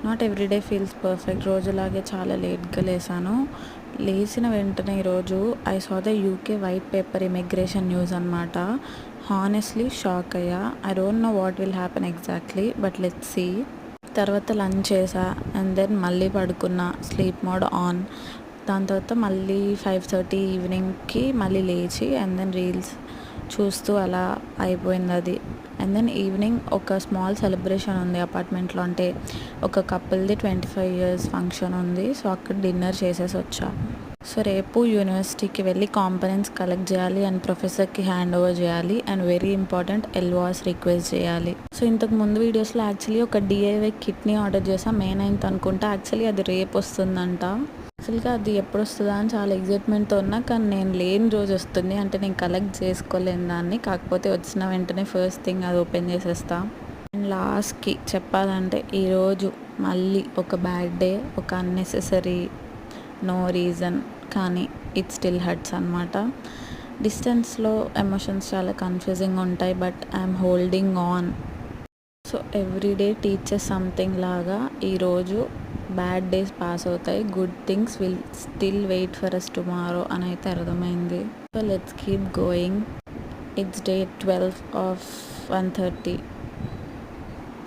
Not everyday feels perfect. రోజులాగే చాలా లేట్గా లేసాను. లేచిన వెంటనే ఈరోజు I saw the UK white paper immigration news అనమాట. హానెస్ట్లీ షాక్ అయ్యా. I don't know what will happen exactly, but let's see. తర్వాత లంచ్ చేసా అండ్ దెన్ మళ్ళీ పడుకున్నా, స్లీప్ మోడ్ ఆన్. దాని తర్వాత మళ్ళీ 5:30 ఈవినింగ్కి మళ్ళీ లేచి అండ్ దెన్ రీల్స్ చూస్తూ అలా అయిపోయింది అది. అండ్ దెన్ ఈవినింగ్ ఒక స్మాల్ సెలబ్రేషన్ ఉంది అపార్ట్మెంట్లో. అంటే ఒక కపుల్ది 25 years ఫంక్షన్ ఉంది. సో అక్కడ డిన్నర్ చేసేసి వచ్చా. సో రేపు యూనివర్సిటీకి వెళ్ళి కాంపనెంట్స్ కలెక్ట్ చేయాలి అండ్ ప్రొఫెసర్కి హ్యాండ్ ఓవర్ చేయాలి అండ్ వెరీ ఇంపార్టెంట్ ఎల్వాస్ రిక్వెస్ట్ చేయాలి. సో ఇంతకు ముందు వీడియోస్లో యాక్చువల్లీ ఒక డిఐవై కిట్ని ఆర్డర్ చేసా. May 9th అనుకుంటా. యాక్చువల్లీ అది రేపు వస్తుందంట. యాక్చువల్గా అది ఎప్పుడు వస్తుందా అని చాలా ఎగ్జైట్మెంట్తో ఉన్నా, కానీ నేను లేని రోజు వస్తుంది. అంటే నేను కలెక్ట్ చేసుకోలేను దాన్ని. కాకపోతే వచ్చిన వెంటనే ఫస్ట్ థింగ్ అది ఓపెన్ చేసేస్తా. అండ్ లాస్ట్కి చెప్పాలంటే ఈరోజు మళ్ళీ ఒక బ్యాడ్ డే, ఒక అన్నెసెసరీ నో రీజన్, కానీ ఇట్ స్టిల్ హర్ట్స్ అనమాట. డిస్టెన్స్లో ఎమోషన్స్ చాలా కన్ఫ్యూజింగ్ ఉంటాయి, but I'm holding on. So everyday teaches something లాగా ఈరోజు బ్యాడ్ డేస్ పాస్ అవుతాయి, good things will still wait for us tomorrow అని అయితే అర్థమైంది. So let's keep going. It's day 12 of 1:30.